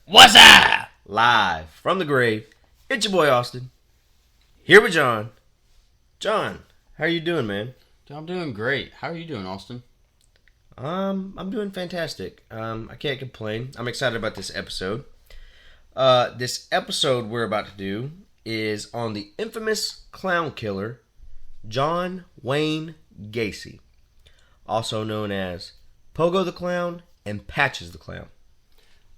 What's up? Live from the grave, it's your boy Austin. Here with John. John, how are you doing, man? I'm doing great. How are you doing, Austin? I'm doing fantastic. I can't complain. I'm excited about this episode. This episode we're about to do is on the infamous clown killer, John Wayne Gacy, also known as Pogo the Clown and Patches the Clown.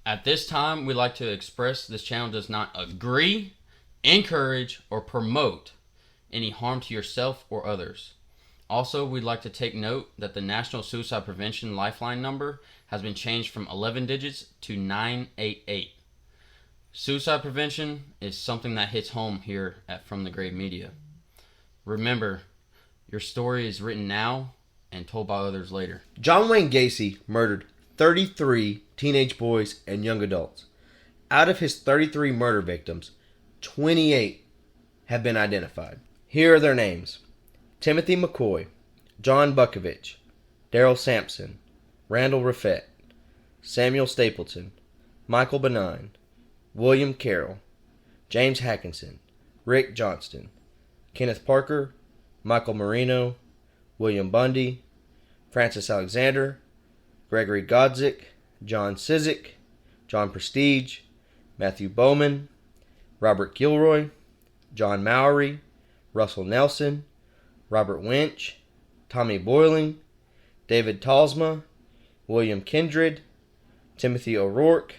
At this time, we'd like to express this channel does not agree, encourage, or promote any harm to yourself or others. Also, we'd like to take note that the National Suicide Prevention Lifeline number has been changed from 11 digits to 988. Suicide prevention is something that hits home here at From the Grave Media. Remember, your story is written now and told by others later. John Wayne Gacy murdered 33 teenage boys and young adults. Out of his 33 murder victims, 28 have been identified. Here are their names: Timothy McCoy, John Bukovich, Daryl Sampson, Randall Raffett, Samuel Stapleton, Michael Benign, William Carroll, James Hackinson, Rick Johnston, Kenneth Parker, Michael Marino, William Bundy, Francis Alexander, Gregory Godzik, John Sizik, John Prestige, Matthew Bowman, Robert Gilroy, John Mowry, Russell Nelson, Robert Winch, Tommy Boyling, David Talsma, William Kindred, Timothy O'Rourke,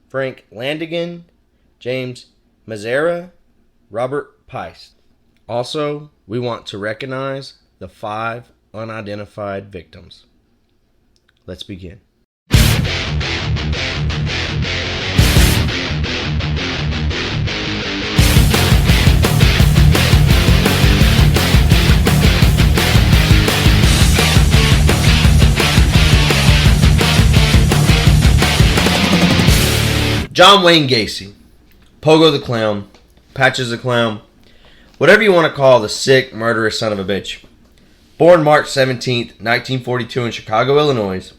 Frank Landigan, James Mazzara, Robert Pice. Also, we want to recognize the 5 unidentified victims. Let's begin. John Wayne Gacy, Pogo the Clown, Patches the Clown, whatever you want to call the sick, murderous son of a bitch. Born March 17th, 1942 in Chicago, Illinois.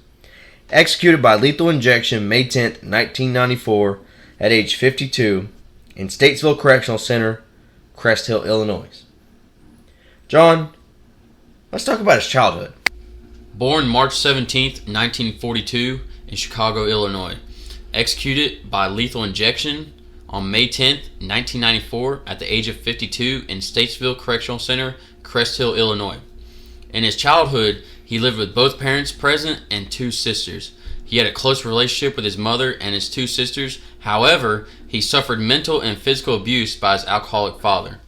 Executed by lethal injection May 10th, 1994 at age 52 in Statesville Correctional Center, Crest Hill, Illinois. John, let's talk about his childhood. Born March 17th, 1942 in Chicago, Illinois. Executed by lethal injection on May 10th, 1994 at the age of 52 in Statesville Correctional Center, Crest Hill, Illinois. In his childhood, he lived with both parents present and 2 sisters. He had a close relationship with his mother and his 2 sisters. However, he suffered mental and physical abuse by his alcoholic father.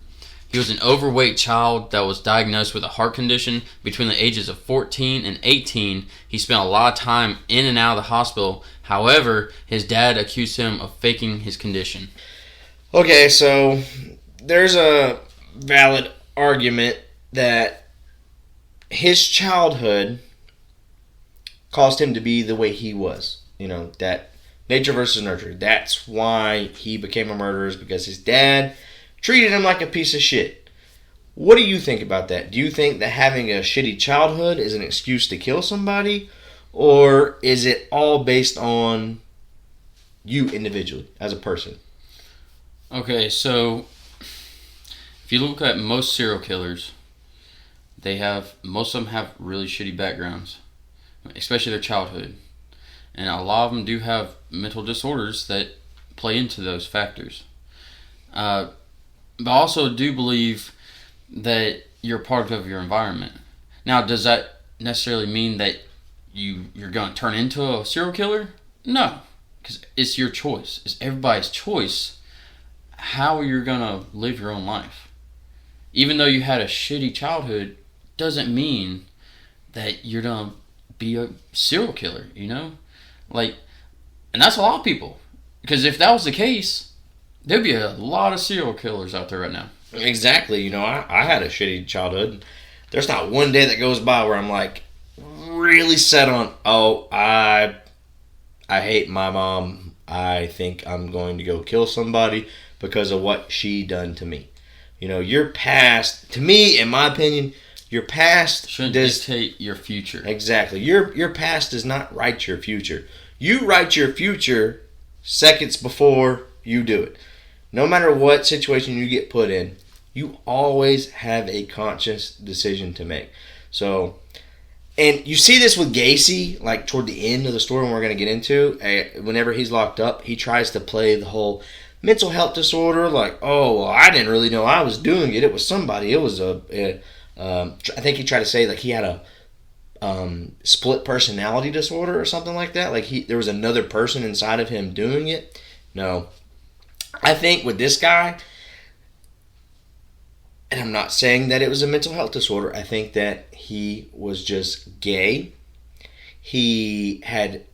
He was an overweight child that was diagnosed with a heart condition. Between the ages of 14 and 18, he spent a lot of time in and out of the hospital. However, his dad accused him of faking his condition. Okay, so there's a valid argument that his childhood caused him to be the way he was. You know, that nature versus nurture. That's why he became a murderer, is because his dad treated him like a piece of shit. What do you think about that? Do you think that having a shitty childhood is an excuse to kill somebody? Or is it all based on you individually as a person? Okay, so if you look at most serial killers, most of them have really shitty backgrounds, especially their childhood. And a lot of them do have mental disorders that play into those factors. But I also do believe that you're part of your environment. Now, does that necessarily mean that you're going to turn into a serial killer? No, because it's your choice. It's everybody's choice how you're going to live your own life. Even though you had a shitty childhood, doesn't mean that you're going to be a serial killer, you know? And that's a lot of people. Because if that was the case, there'd be a lot of serial killers out there right now. Exactly. You know, I had a shitty childhood. There's not one day that goes by where I'm like really set on, I hate my mom. I think I'm going to go kill somebody because of what she done to me. You know, your past, to me, in my opinion, your past shouldn't dictate your future. Exactly. Your past does not write your future. You write your future seconds before you do it. No matter what situation you get put in, you always have a conscious decision to make. So, and you see this with Gacy, like toward the end of the story when we're going to get into, whenever he's locked up, he tries to play the whole mental health disorder, like, oh, well, I didn't really know I was doing it. It was somebody. It was I think he tried to say like he had a split personality disorder or something like that. Like there was another person inside of him doing it. No. I think with this guy, and I'm not saying that it was a mental health disorder, I think that he was just gay. He had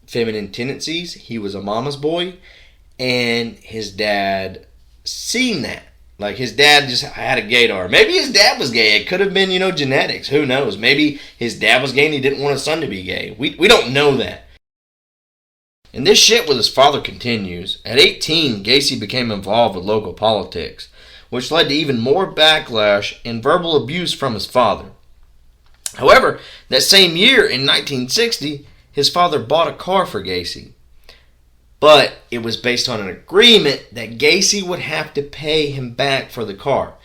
feminine tendencies. He was a mama's boy. And his dad seen that. Like his dad just had a gaydar. Maybe his dad was gay. It could have been, genetics. Who knows? Maybe his dad was gay and he didn't want his son to be gay. We don't know that. And this shit with his father continues. At 18, Gacy became involved with local politics, which led to even more backlash and verbal abuse from his father. However, that same year in 1960, his father bought a car for Gacy. But it was based on an agreement that Gacy would have to pay him back for the car.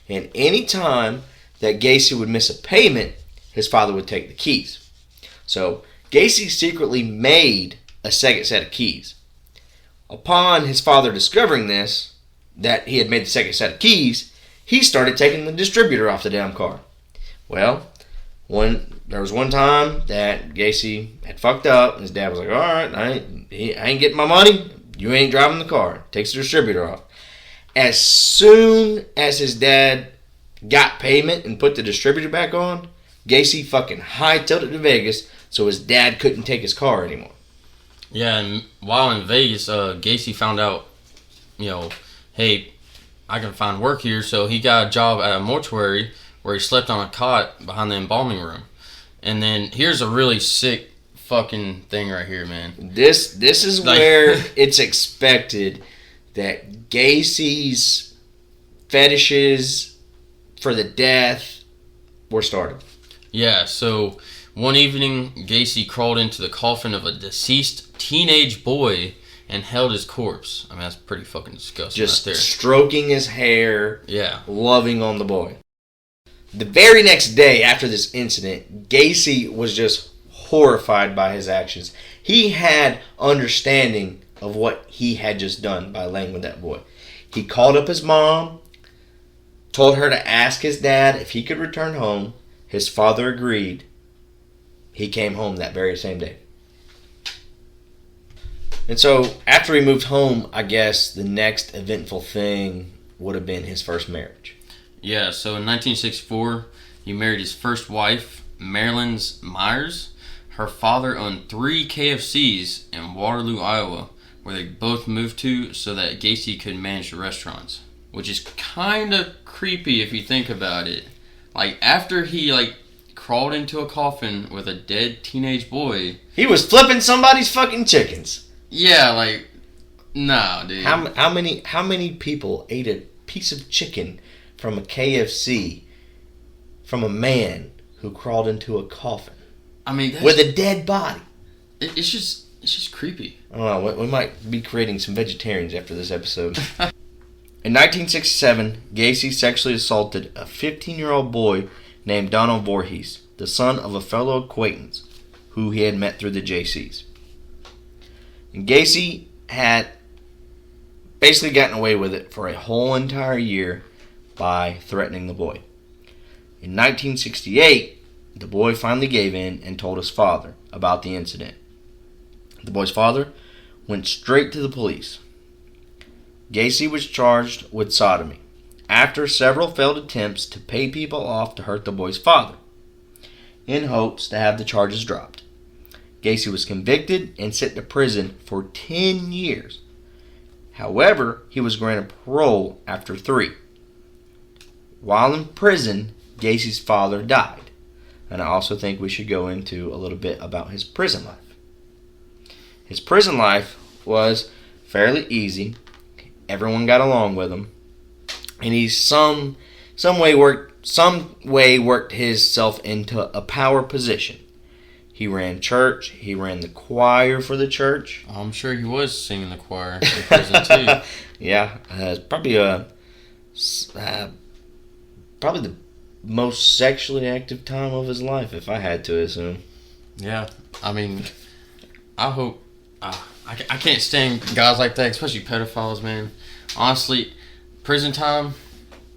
And any time that Gacy would miss a payment, his father would take the keys. So Gacy secretly made a second set of keys. Upon his father discovering this, that he had made the second set of keys, he started taking the distributor off the damn car. Well, there was one time that Gacy had fucked up, and his dad was like, all right, I ain't getting my money. You ain't driving the car. Takes the distributor off. As soon as his dad got payment and put the distributor back on, Gacy fucking hightailed it to Vegas so his dad couldn't take his car anymore. Yeah, and while in Vegas, Gacy found out, hey, I can find work here, so he got a job at a mortuary where he slept on a cot behind the embalming room. And then here's a really sick fucking thing right here, man. This is where it's expected that Gacy's fetishes for the death were started. Yeah, so one evening, Gacy crawled into the coffin of a deceased teenage boy and held his corpse. I mean, that's pretty fucking disgusting. Just right there. Stroking his hair. Yeah. Loving on the boy. The very next day after this incident, Gacy was just horrified by his actions. He had understanding of what he had just done by laying with that boy. He called up his mom, told her to ask his dad if he could return home. His father agreed. He came home that very same day. And so after he moved home, I guess the next eventful thing would have been his first marriage. Yeah, so in 1964, he married his first wife, Marilyn Myers. Her father owned 3 KFCs in Waterloo, Iowa, where they both moved to so that Gacy could manage the restaurants. Which is kind of creepy if you think about it. Like, after he, crawled into a coffin with a dead teenage boy... He was flipping somebody's fucking chickens. Yeah, nah, dude. How many people ate a piece of chicken from a KFC from a man who crawled into a coffin? I mean, with a dead body. It's just creepy. I don't know. We might be creating some vegetarians after this episode. In 1967, Gacy sexually assaulted a 15-year-old boy named Donald Voorhees, the son of a fellow acquaintance who he had met through the Gacys. And Gacy had basically gotten away with it for a whole entire year by threatening the boy. In 1968, the boy finally gave in and told his father about the incident. The boy's father went straight to the police. Gacy was charged with sodomy after several failed attempts to pay people off to hurt the boy's father, in hopes to have the charges dropped. Gacy was convicted and sent to prison for 10 years. However, he was granted parole after 3. While in prison, Gacy's father died. And I also think we should go into a little bit about his prison life. His prison life was fairly easy. Everyone got along with him. And he some way worked himself into a power position. He ran church. He ran the choir for the church. I'm sure he was singing the choir in prison too. Yeah, probably the most sexually active time of his life, if I had to assume. Yeah, I mean, I hope. I can't stand guys like that, especially pedophiles, man. Honestly, prison time.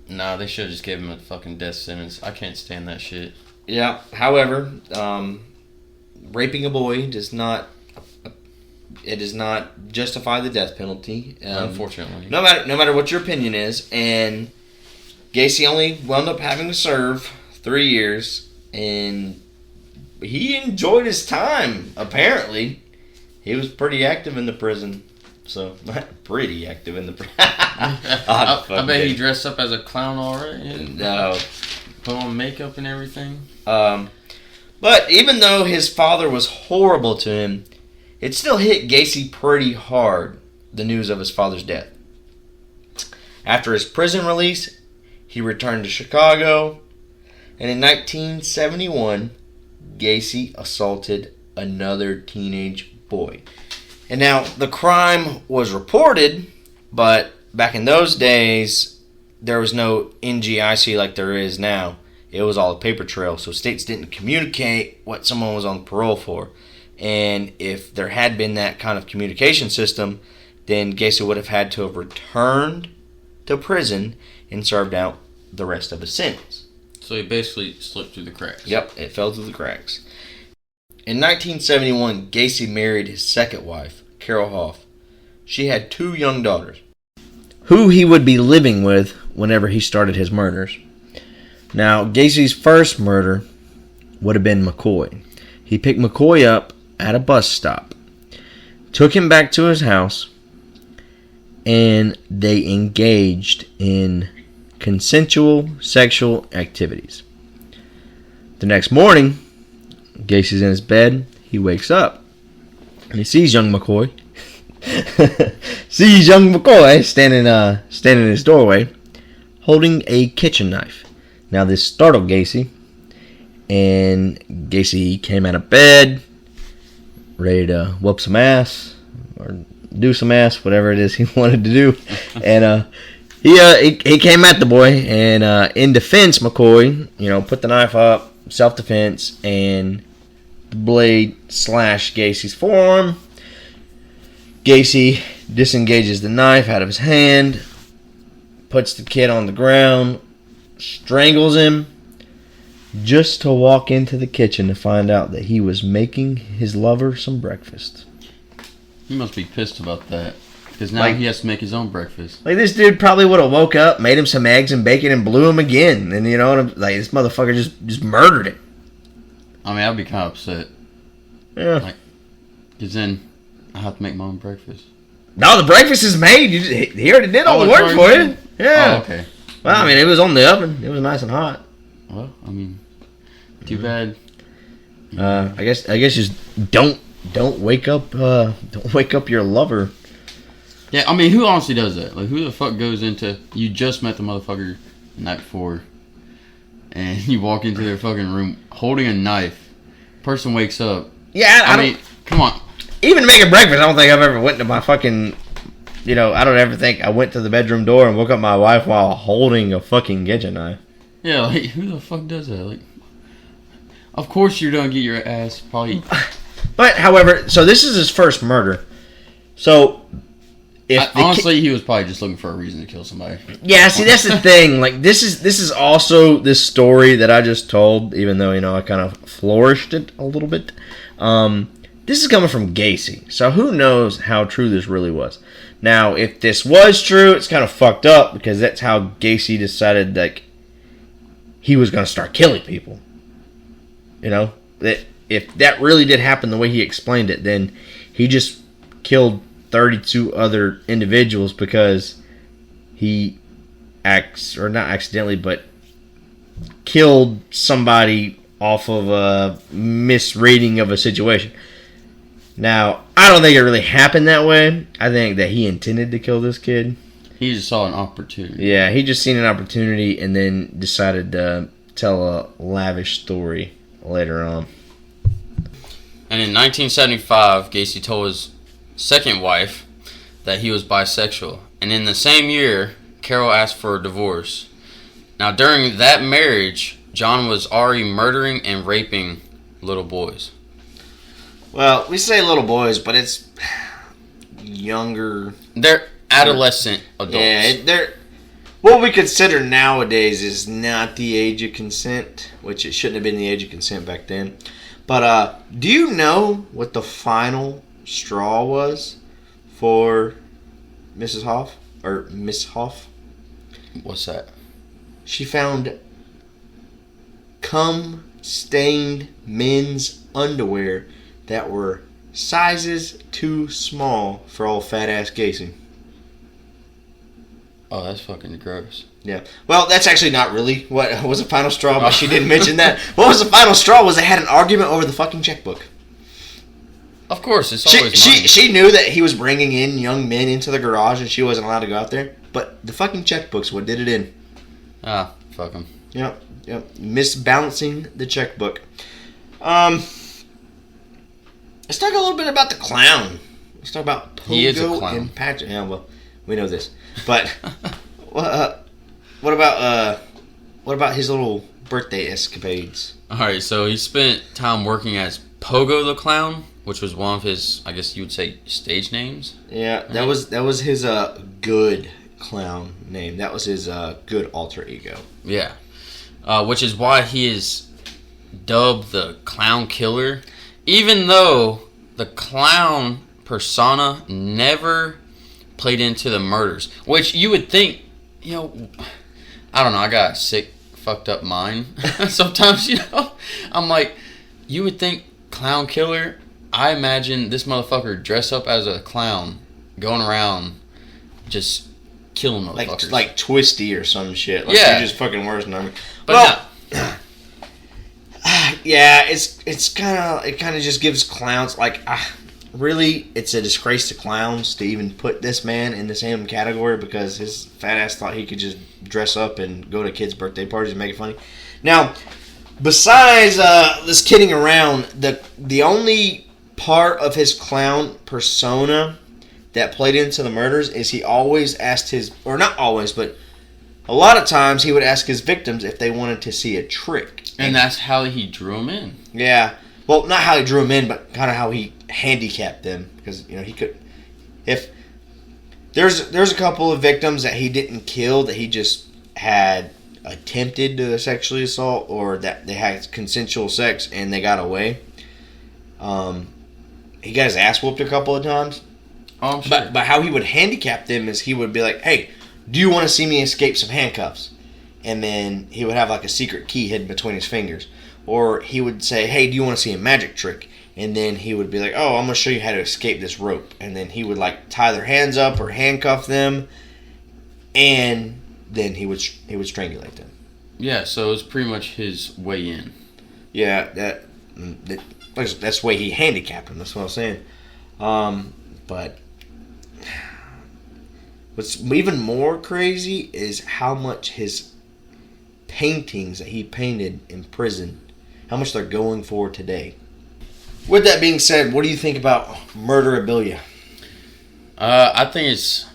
Nah, they should have just gave him a fucking death sentence. I can't stand that shit. Yeah. However, raping a boy does not justify the death penalty. Unfortunately, no matter what your opinion is, and Gacy only wound up having to serve 3 years, and he enjoyed his time. Apparently, he was pretty active in the prison. So, pretty active in the prison. I bet he dressed up as a clown already. No. Put on makeup and everything. But even though his father was horrible to him, it still hit Gacy pretty hard, the news of his father's death. After his prison release, he returned to Chicago, and in 1971, Gacy assaulted another teenage boy. And now, the crime was reported, but back in those days, there was no NGIC like there is now. It was all a paper trail, so states didn't communicate what someone was on parole for. And if there had been that kind of communication system, then Gacy would have had to have returned to prison and served out the rest of his sentence. So he basically slipped through the cracks. Yep, it fell through the cracks. In 1971, Gacy married his second wife, Carol Hoff. She had 2 young daughters, who he would be living with whenever he started his murders. Now, Gacy's first murder would have been McCoy. He picked McCoy up at a bus stop, took him back to his house, and they engaged in consensual sexual activities. The next morning, Gacy's in his bed. He wakes up, and he sees young McCoy. Standing in his doorway, holding a kitchen knife. Now, this startled Gacy, and Gacy came out of bed, ready to whoop some ass, or do some ass, whatever it is he wanted to do. And he came at the boy, and in defense, McCoy, put the knife up, self-defense, and the blade slashed Gacy's forearm. Gacy disengages the knife out of his hand, puts the kid on the ground, strangles him, just to walk into the kitchen to find out that he was making his lover some breakfast. He must be pissed about that, because now he has to make his own breakfast. Like, this dude probably would have woke up, made him some eggs and bacon, and blew him again. And this motherfucker just murdered him. I mean, I'd be kind of upset. Yeah. Because then I have to make my own breakfast. No, the breakfast is made. He already did all the work for you. Yeah. Oh, okay. Well, I mean, it was on the oven. It was nice and hot. Well, I mean, too bad. I guess just don't wake up. Don't wake up your lover. Yeah, I mean, who honestly does that? Like, who the fuck goes into? You just met the motherfucker the night before, and you walk into their fucking room holding a knife. Person wakes up. Yeah, I mean, come on. Even making breakfast, I don't think I've ever went to my fucking. I don't ever think I went to the bedroom door and woke up my wife while holding a fucking kitchen knife. Yeah, like, who the fuck does that? Like, of course you're gonna get your ass probably. But, however, so this is his first murder. So, honestly, he was probably just looking for a reason to kill somebody. Yeah, see, that's the thing. Like, this is also this story that I just told, even though, I kind of flourished it a little bit. This is coming from Gacy, so who knows how true this really was. Now, if this was true, it's kind of fucked up, because that's how Gacy decided, like, he was going to start killing people. That if that really did happen the way he explained it, then he just killed 32 other individuals because he not accidentally, but killed somebody off of a misreading of a situation. Now, I don't think it really happened that way. I think that he intended to kill this kid. He just saw an opportunity. Yeah, he just seen an opportunity and then decided to tell a lavish story later on. And in 1975, Gacy told his second wife that he was bisexual. And in the same year, Carol asked for a divorce. Now, during that marriage, John was already murdering and raping little boys. Well, we say little boys, but it's younger. They're adolescent adults. Yeah, they're what we consider nowadays is not the age of consent, which it shouldn't have been the age of consent back then. But do you know what the final straw was for Mrs. Hoff or Miss Hoff? What's that? She found cum-stained men's underwear that were sizes too small for old fat-ass Gacy. Oh, that's fucking gross. Yeah. Well, that's actually not really what was the final straw, but she didn't mention that. What was the final straw was they had an argument over the fucking checkbook. Of course, it's always money. She knew that he was bringing in young men into the garage and she wasn't allowed to go out there. But the fucking checkbook's what did it in. Ah, fuck him. Yep. Misbalancing the checkbook. Let's talk a little bit about the clown. Let's talk about Pogo and Patrick. Yeah, well, we know this. But what about his little birthday escapades? Alright, so he spent time working as Pogo the Clown, which was one of his, I guess you would say, stage names. Yeah, that was his good clown name. That was his good alter ego. Yeah. Which is why he is dubbed the Clown Killer, even though the clown persona never played into the murders. Which you would think, I don't know, I got a sick, fucked up mind. Sometimes, I'm like, you would think Clown Killer, I imagine this motherfucker dressed up as a clown, going around just killing motherfuckers. Like Twisty or some shit. Like yeah. You're just fucking worse than him. But well, yeah, it kind of just gives clowns really, it's a disgrace to clowns to even put this man in the same category because his fat ass thought he could just dress up and go to kids' birthday parties and make it funny. Now, besides this kidding around, the only part of his clown persona that played into the murders is he always asked or not always, but a lot of times he would ask his victims if they wanted to see a trick. And that's how he drew them in. Yeah. Well, not how he drew them in, but kind of how he handicapped them. Because, he could... If... There's a couple of victims that he didn't kill that he just had attempted to sexually assault or that they had consensual sex and they got away. He got his ass whooped a couple of times. Oh, I'm sure. But how he would handicap them is he would be like, hey, do you want to see me escape some handcuffs? And then he would have like a secret key hidden between his fingers. Or he would say, hey, do you want to see a magic trick? And then he would be like, oh, I'm going to show you how to escape this rope. And then he would like tie their hands up or handcuff them. And then he would strangulate them. Yeah, so it's pretty much his way in. Yeah, that's the way he handicapped them. That's what I'm saying. But what's even more crazy is how much his paintings that he painted in prison, how much they're going for today. With that being said, what do you think about Murderabilia? I think it's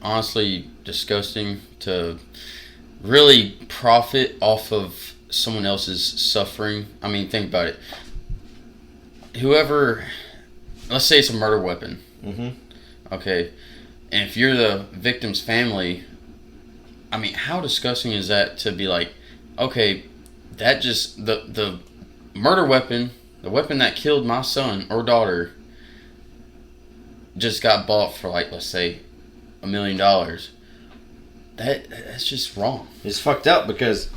honestly disgusting to really profit off of someone else's suffering. I mean, think about it. Whoever, let's say it's a murder weapon. Mm-hmm. Okay. And if you're the victim's family, I mean, how disgusting is that to be like, okay, that just, the murder weapon, the weapon that killed my son or daughter, just got bought for like, let's say, $1 million. That's just wrong. It's fucked up because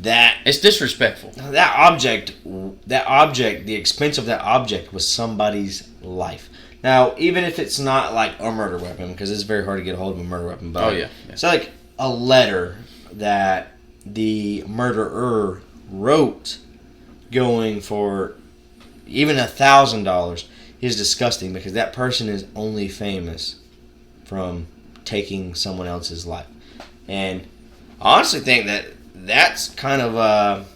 it's disrespectful. That object, the expense of that object was somebody's life. Now, even if it's not like a murder weapon, because it's very hard to get a hold of a murder weapon, but it's like a letter that the murderer wrote going for even $1,000 is disgusting because that person is only famous from taking someone else's life. And I honestly think that that's kind of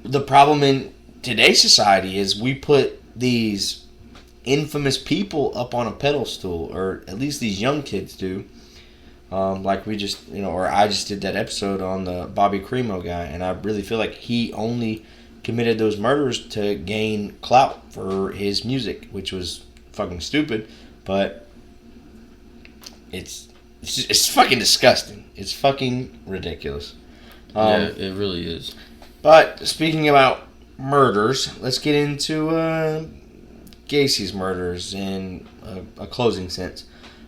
the problem today's society is we put these infamous people up on a pedestal, or at least these young kids do. Like we just, or I just did that episode on the Bobby Cremo guy, and I really feel like he only committed those murders to gain clout for his music, which was fucking stupid, but it's fucking disgusting. It's fucking ridiculous. Yeah, it really is. But speaking about murders, let's get into Gacy's murders in a closing sense.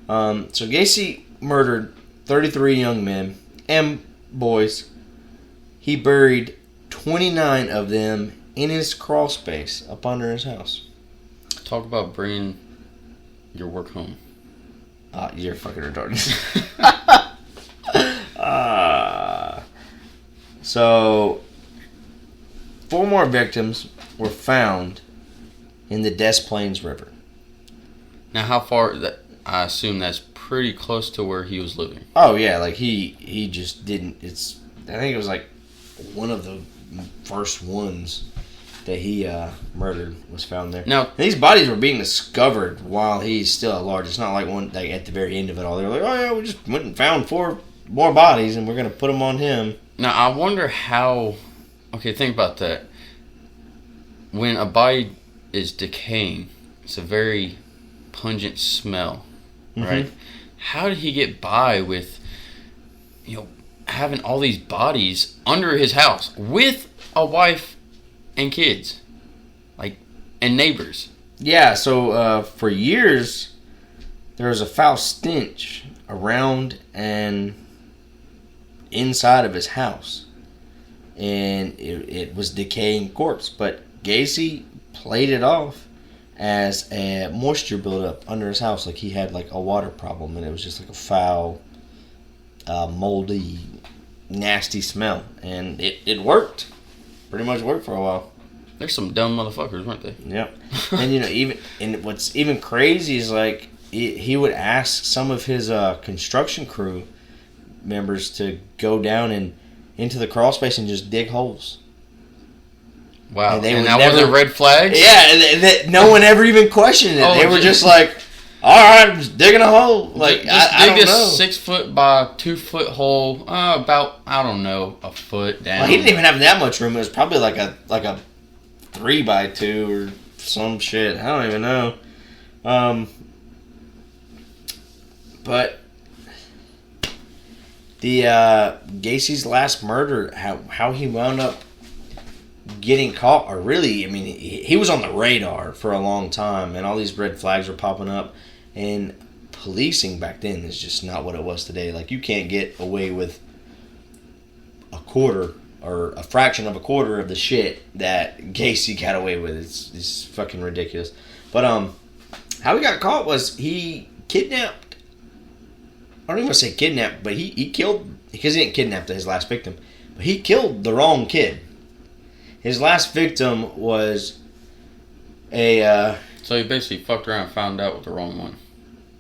So Gacy murdered 33 young men and boys. He buried 29 of them in his crawl space up under his house. Talk about bringing your work home. You're fucking retarded. So, 4 more victims were found in the Des Plaines River. Now, how far? I assume that's pretty close to where he was living. Oh yeah, like he just didn't. I think it was like one of the first ones that he murdered was found there. Now, and these bodies were being discovered while he's still at large. It's not like one like at the very end of it all. They're like, oh yeah, we just went and found 4 more bodies, and we're gonna put them on him. Now I wonder how. Okay, think about that. When a body is decaying, it's a very pungent smell, right? Mm-hmm. How did he get by with, having all these bodies under his house with a wife and kids, and neighbors? Yeah, so for years there was a foul stench around and inside of his house, and it was decaying corpse, but Gacy played it off as a moisture buildup under his house, like he had like a water problem, and it was just like a foul, moldy, nasty smell, and it worked. Pretty much worked for a while. There's some dumb motherfuckers, weren't they? Yep. And what's even crazy is like he would ask some of his construction crew members to go down and into the crawl space and just dig holes. Wow. And that wasn't red flags? Yeah, no one ever even questioned it. They were just like, all right, I'm just digging a hole. Like, I don't know. 6 foot by 2 foot hole, about, I don't know, a foot down. Well, he didn't even have that much room. It was probably like a 3 by 2 or some shit. I don't even know. But the Gacy's last murder, how he wound up getting caught, or really, I mean, he was on the radar for a long time, and all these red flags were popping up, and policing back then is just not what it was today. Like, you can't get away with a quarter or a fraction of a quarter of the shit that Gacy got away with. It's fucking ridiculous. But how he got caught was he kidnapped. I don't even want to say kidnapped, but he killed, because he didn't kidnap his last victim, but he killed the wrong kid. His last victim was a... So he basically fucked around and found out with the wrong one.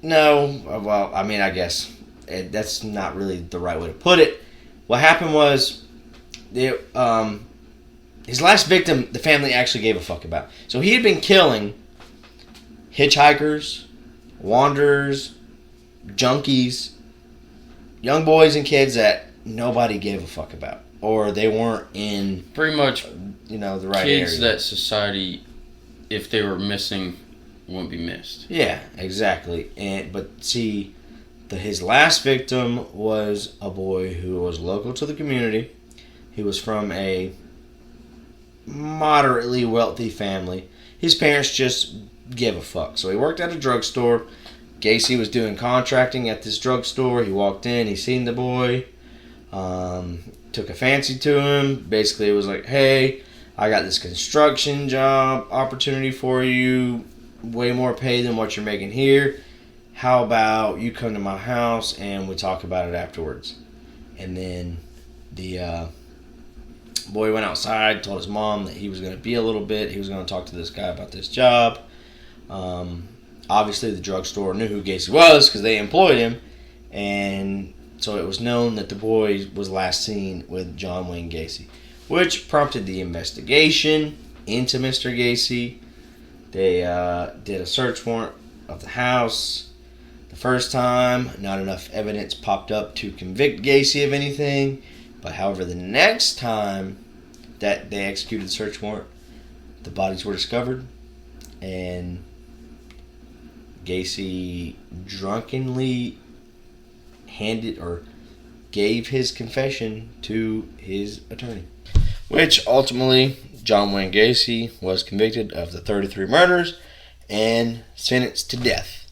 No, well, I mean, I guess that's not really the right way to put it. What happened was, his last victim, the family actually gave a fuck about. So he had been killing hitchhikers, wanderers, junkies, young boys and kids that nobody gave a fuck about. Or they weren't in... Pretty much, the right area. Kids that society, if they were missing, wouldn't be missed. Yeah, exactly. But see, his last victim was a boy who was local to the community. He was from a moderately wealthy family. His parents just gave a fuck. So he worked at a drugstore. Gacy was doing contracting at this drugstore. He walked in, he seen the boy, took a fancy to him. Basically, it was like, hey, I got this construction job opportunity for you, way more pay than what you're making here. How about you come to my house and we talk about it afterwards? And then the boy went outside, told his mom that he was going to be a little bit. He was going to talk to this guy about this job. Obviously, the drugstore knew who Gacy was because they employed him. And so it was known that the boy was last seen with John Wayne Gacy, which prompted the investigation into Mr. Gacy. They did a search warrant of the house. The first time, not enough evidence popped up to convict Gacy of anything. But however, the next time that they executed the search warrant, the bodies were discovered, and Gacy drunkenly gave his confession to his attorney, which ultimately John Wayne Gacy was convicted of the 33 murders and sentenced to death.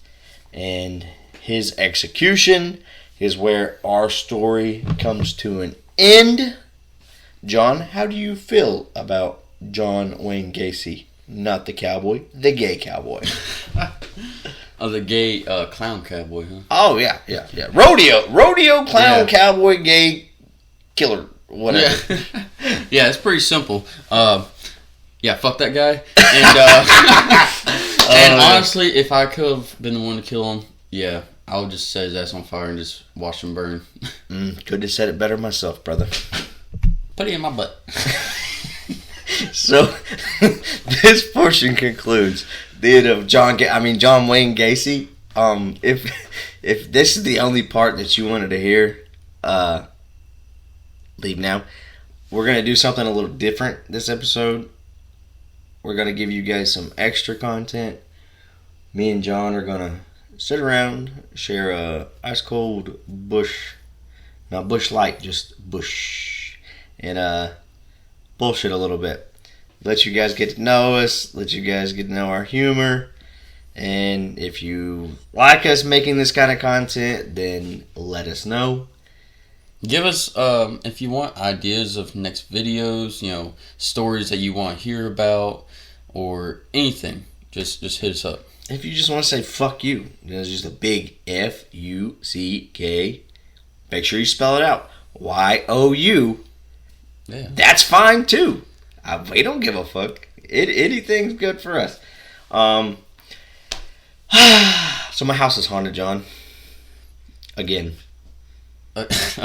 And his execution is where our story comes to an end. John, how do you feel about John Wayne Gacy? Not the cowboy, the gay cowboy. Oh, the gay clown cowboy, huh? Oh, yeah. Rodeo, clown, cowboy, gay, killer, whatever. Yeah, yeah, it's pretty simple. Yeah, fuck that guy. And, and honestly, if I could have been the one to kill him, yeah, I would just set his ass on fire and just watch him burn. Could have said it better myself, brother. Put it in my butt. So, this portion concludes the end of John Wayne Gacy. If this is the only part that you wanted to hear, leave now. We're gonna do something a little different this episode. We're gonna give you guys some extra content. Me and John are gonna sit around, share a ice cold bush, not Bush Light, just bush, and bullshit a little bit. Let you guys get to know us. Let you guys get to know our humor. And if you like us making this kind of content, then let us know. Give us, if you want ideas of next videos, stories that you want to hear about, or anything, just hit us up. If you just want to say fuck you, there's just a big F-U-C-K. Make sure you spell it out. Y-O-U. Yeah. That's fine too. We don't give a fuck. Anything's good for us. So my house is haunted, John. Again. It's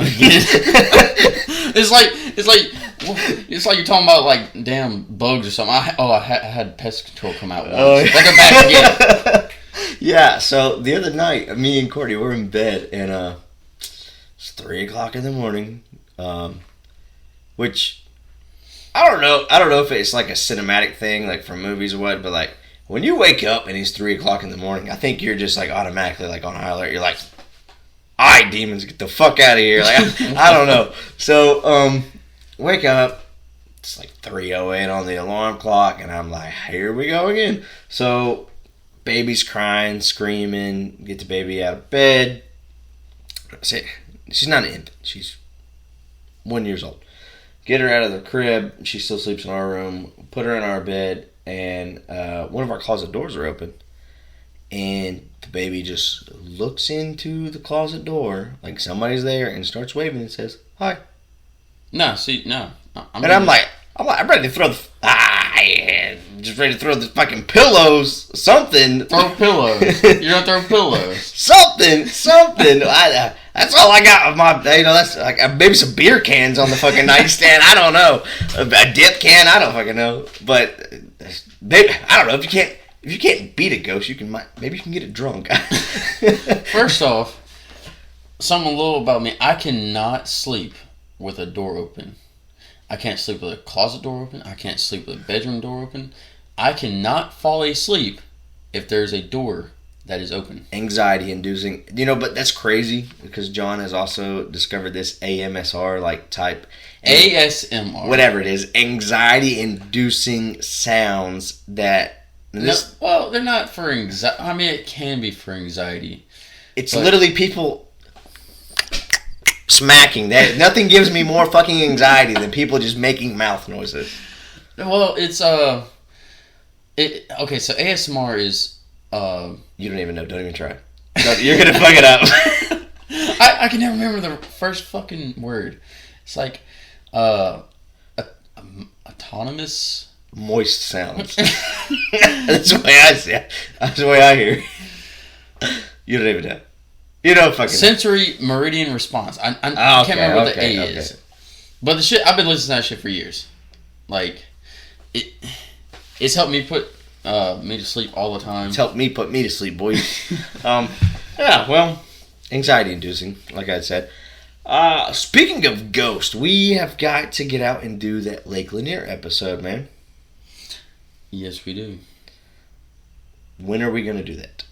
like you're talking about like damn bugs or something. I had pest control come out once. Like I'm back again. Yeah. So the other night, me and Courtney were in bed, and it's 3 o'clock in the morning. Which I don't know if it's like a cinematic thing, like from movies or what, but like when you wake up and it's 3 o'clock in the morning, I think you're just like automatically like on high alert. You're like, "Alright, demons, get the fuck out of here!" Like I don't know. So wake up. It's like 3:08 on the alarm clock, and I'm like, "Here we go again." So baby's crying, screaming. Get the baby out of bed. She's not an infant. She's 1 year old. Get her out of the crib. She still sleeps in our room. Put her in our bed, and one of our closet doors are open. And the baby just looks into the closet door like somebody's there and starts waving and says, "Hi." No. I'm ready to throw just ready to throw the fucking pillows. Something. Throw pillows. You're gonna throw pillows. Something. That's all I got of my. That's like maybe some beer cans on the fucking nightstand. I don't know. A dip can. I don't fucking know. But I don't know if you can't beat a ghost, maybe you can get it drunk. First off, something a little about me. I cannot sleep with a door open. I can't sleep with a closet door open. I can't sleep with a bedroom door open. I cannot fall asleep if there's a door that is open. Anxiety inducing. But that's crazy because John has also discovered this AMSR like type. ASMR. Whatever it is. Anxiety inducing sounds that. Well, they're not for anxiety. I mean, it can be for anxiety. It's literally people smacking. Nothing gives me more fucking anxiety than people just making mouth noises. Well, it's okay. So ASMR is you don't even know. Don't even try. No, you're gonna fuck it up. I can never remember the first fucking word. It's like autonomous. Moist sounds. That's the way I see it. That's the way I hear it. You don't even know. You don't fucking sensory meridian response. I can't remember what the A is. But the shit, I've been listening to that shit for years. Like, It's helped me put me to sleep all the time. It's helped me put me to sleep, boys. Yeah, well, anxiety-inducing, like I said. Speaking of Ghost, we have got to get out and do that Lake Lanier episode, man. Yes, we do. When are we going to do that?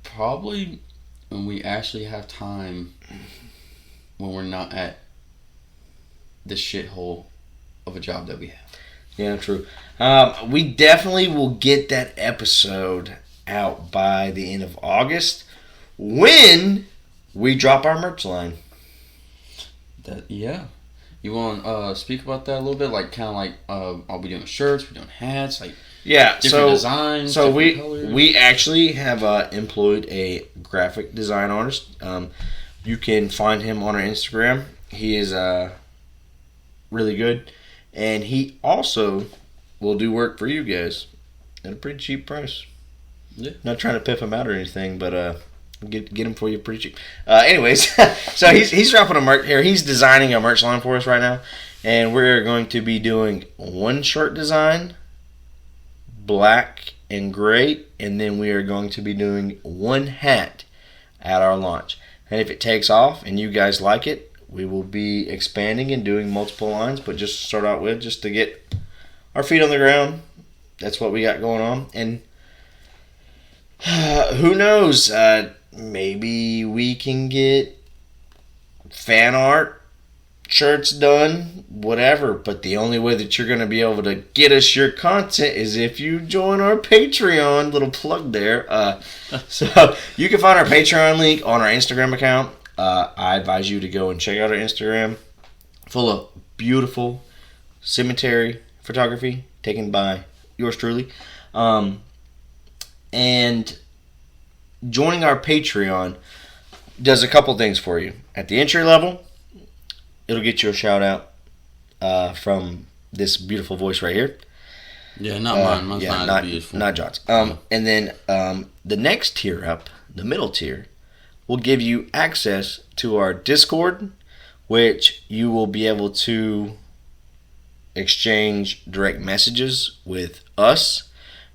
Probably when we actually have time, when we're not at the shithole of a job that we have. Yeah, true. We definitely will get that episode out by the end of August when we drop our merch line. Yeah. You want to speak about that a little bit? Like, kind of like, are we doing shirts? We're doing hats? Like, yeah, different designs? So colors? we actually have employed a graphic design artist. You can find him on our Instagram. He is really good. And he also will do work for you guys at a pretty cheap price. Yeah. Not trying to pimp him out or anything, but get him for you pretty cheap. Anyways, so he's dropping a merch here. He's designing a merch line for us right now, and we're going to be doing one shirt design, black and gray, and then we are going to be doing one hat at our launch. And if it takes off and you guys like it, we will be expanding and doing multiple lines, but just to start out with, just to get our feet on the ground. That's what we got going on. And who knows? Maybe we can get fan art, shirts done, whatever. But the only way that you're going to be able to get us your content is if you join our Patreon. Little plug there. So you can find our Patreon link on our Instagram account. I advise you to go and check out our Instagram. Full of beautiful cemetery photography taken by yours truly. And joining our Patreon does a couple things for you. At the entry level, it'll get you a shout out from this beautiful voice right here. Yeah, not mine. Mine's not beautiful. Not John's. And then the next tier up, the middle tier, will give you access to our Discord, which you will be able to exchange direct messages with us.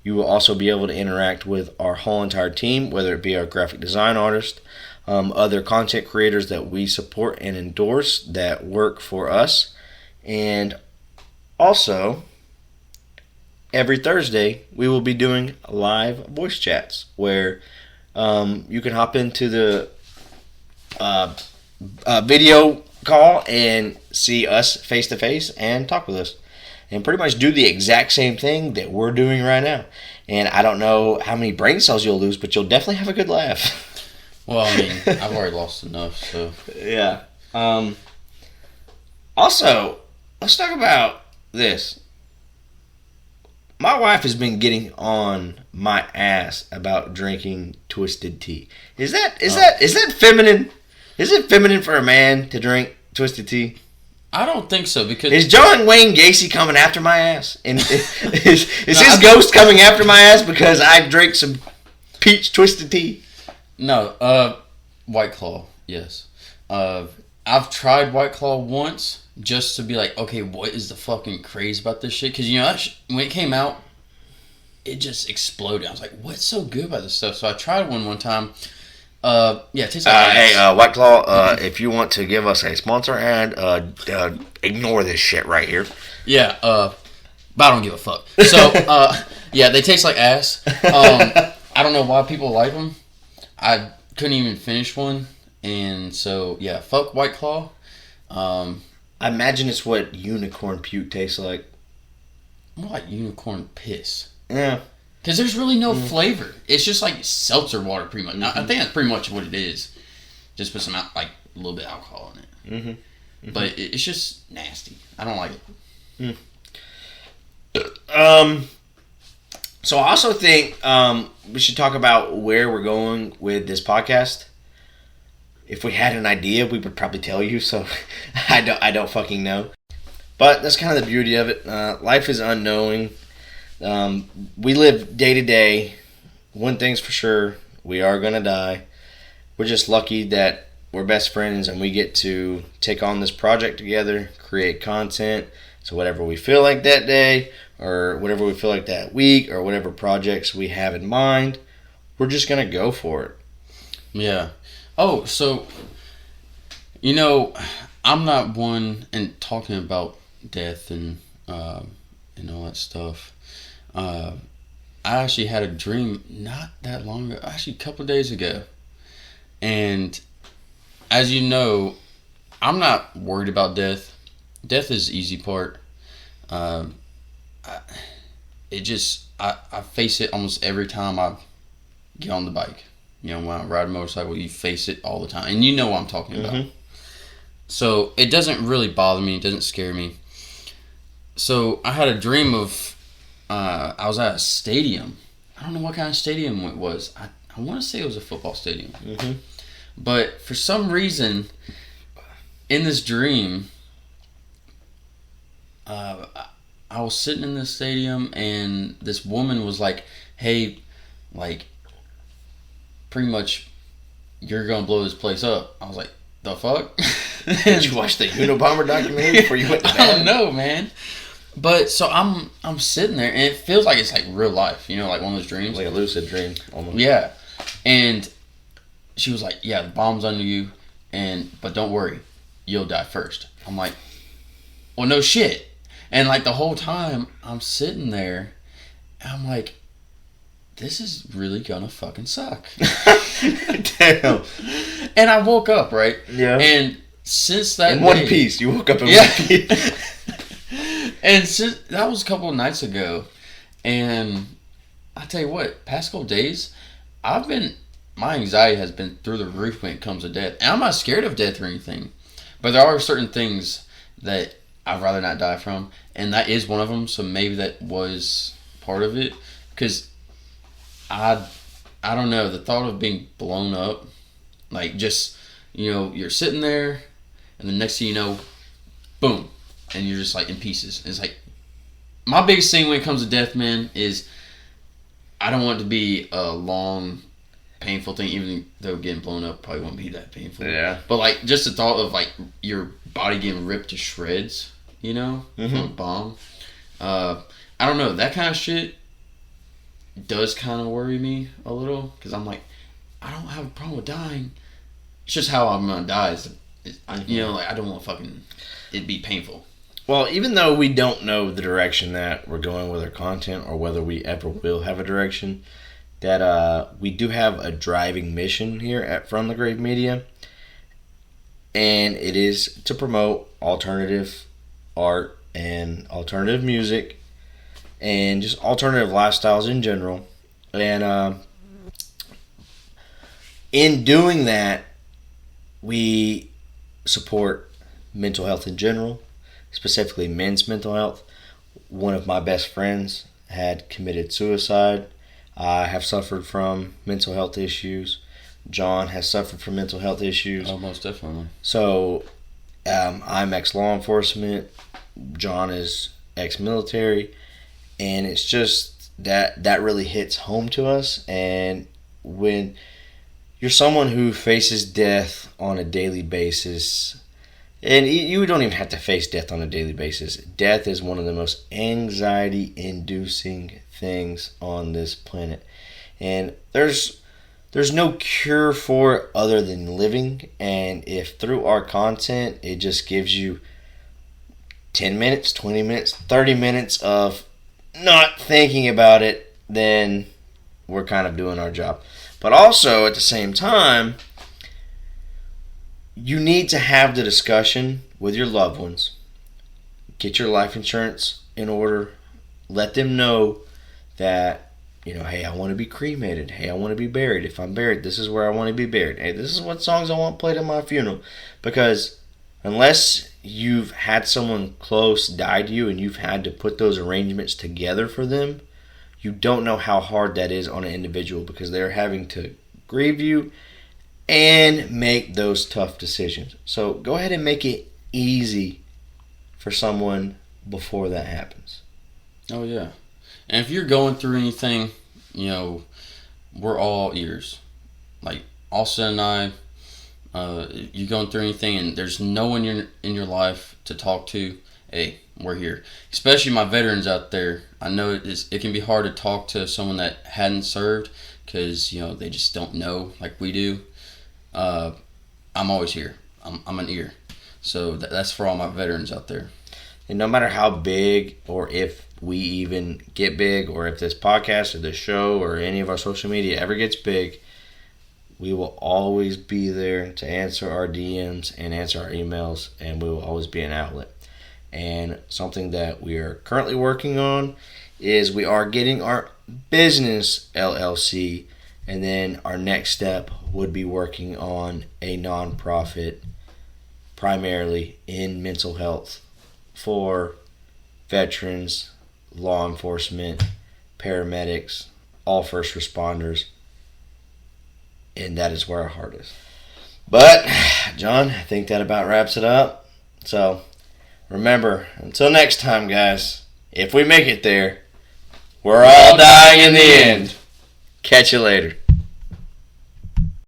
You will also be able to interact with our whole entire team, whether it be our graphic design artist, other content creators that we support and endorse that work for us. And also, every Thursday, we will be doing live voice chats where you can hop into the video call and see us face to face and talk with us. And pretty much do the exact same thing that we're doing right now. And I don't know how many brain cells you'll lose, but you'll definitely have a good laugh. Well, I mean, I've already lost enough, so. Yeah. Also, let's talk about this. My wife has been getting on my ass about drinking twisted tea. Is that feminine? Is it feminine for a man to drink twisted tea? I don't think so, because... Is John Wayne Gacy coming after my ass? And is his ghost coming after my ass because I drink some peach twisted tea? No, White Claw, yes. I've tried White Claw once just to be like, okay, what is the fucking craze about this shit? Because, you know, when it came out, it just exploded. I was like, what's so good about this stuff? So I tried one time. Yeah, it tastes like ass. Hey, White Claw, if you want to give us a sponsor ad, ignore this shit right here. Yeah, but I don't give a fuck. So, yeah, they taste like ass. I don't know why people like them. I couldn't even finish one. And so, yeah, fuck White Claw. I imagine it's what unicorn puke tastes like. More like unicorn piss. Yeah. Because there's really no flavor. It's just like seltzer water, pretty much. I think that's pretty much what it is. Just put some, like, a little bit of alcohol in it. Mm-hmm. But it's just nasty. I don't like it. So I also think we should talk about where we're going with this podcast. If we had an idea, we would probably tell you. So I don't fucking know. But that's kind of the beauty of it. Life is unknowing. We live day to day. One thing's for sure, we are going to die. We're just lucky that we're best friends and we get to take on this project together, create content, So whatever we feel like that day, or whatever we feel like that week, or whatever projects we have in mind, we're just going to go for it. Yeah. Oh, so, I'm not one in talking about death and all that stuff. I actually had a dream not that long ago, actually a couple of days ago. And as you know, I'm not worried about death. Death is the easy part. I face it almost every time I get on the bike. When I ride a motorcycle, you face it all the time. And you know what I'm talking about. So it doesn't really bother me. It doesn't scare me. So I had a dream of, I was at a stadium. I don't know what kind of stadium it was. I want to say it was a football stadium. But for some reason, in this dream, I was sitting in this stadium and this woman was like, hey, like, pretty much, you're going to blow this place up. I was like, the fuck? Did you watch the Unabomber documentary before you went to bed? I don't know, man. But so I'm sitting there and it feels like it's like real life, like one of those dreams. Like a lucid dream, almost. Yeah. And she was like, yeah, the bomb's under you, but don't worry, you'll die first. I'm like, well, no shit. And like the whole time I'm sitting there, and I'm like, this is really gonna fucking suck. Damn. And I woke up, right? Yeah. And since that in one piece, you woke up in one piece. And since that was a couple of nights ago, and I tell you what, past couple of days, my anxiety has been through the roof when it comes to death. And I'm not scared of death or anything, but there are certain things that I'd rather not die from, and that is one of them. So maybe that was part of it, because I don't know, the thought of being blown up, like just you're sitting there, and the next thing you know, boom, and you're just like in pieces. It's like my biggest thing when it comes to death, man, is I don't want it to be a long, painful thing, even though getting blown up probably won't be that painful. Yeah. But like just the thought of like your body getting ripped to shreds, from a bomb. I don't know, that kind of shit does kind of worry me a little, because I'm like, I don't have a problem with dying. It's just how I'm gonna die. I don't want it'd be painful. Well, even though we don't know the direction that we're going with our content, or whether we ever will have a direction, that we do have a driving mission here at From the Grave Media, and it is to promote alternative art and alternative music and just alternative lifestyles in general. And in doing that, we support mental health in general, specifically men's mental health. One of my best friends had committed suicide. I have suffered from mental health issues. John has suffered from mental health issues. Oh, most definitely. So, I'm ex-law enforcement. John is ex-military. And it's just that really hits home to us. And when you're someone who faces death on a daily basis, and you don't even have to face death on a daily basis. Death is one of the most anxiety-inducing things on this planet. And there's no cure for it other than living. And if through our content, it just gives you 10 minutes, 20 minutes, 30 minutes of not thinking about it, then we're kind of doing our job. But also, at the same time, you need to have the discussion with your loved ones. Get your life insurance in order. Let them know that, hey, I want to be cremated. Hey, I want to be buried. If I'm buried, this is where I want to be buried. Hey, this is what songs I want played at my funeral. Because unless you've had someone close die to you and you've had to put those arrangements together for them, you don't know how hard that is on an individual, because they're having to grieve you and make those tough decisions. So go ahead and make it easy for someone before that happens. Oh, yeah. And if you're going through anything, we're all ears. Like Austin and I, you're going through anything and there's no one in your life to talk to, hey, we're here. Especially my veterans out there. I know it can be hard to talk to someone that hadn't served because, they just don't know like we do. I'm always here. I'm an ear. So that's for all my veterans out there. And no matter how big, or if we even get big, or if this podcast or this show or any of our social media ever gets big, we will always be there to answer our DMs and answer our emails, and we will always be an outlet. And something that we are currently working on is we are getting our business LLC, and then our next step would be working on a nonprofit primarily in mental health for veterans, law enforcement, paramedics, all first responders, and that is where our heart is. But, John, I think that about wraps it up. So, remember, until next time, guys, if we make it there, we're all dying in the end. Catch you later.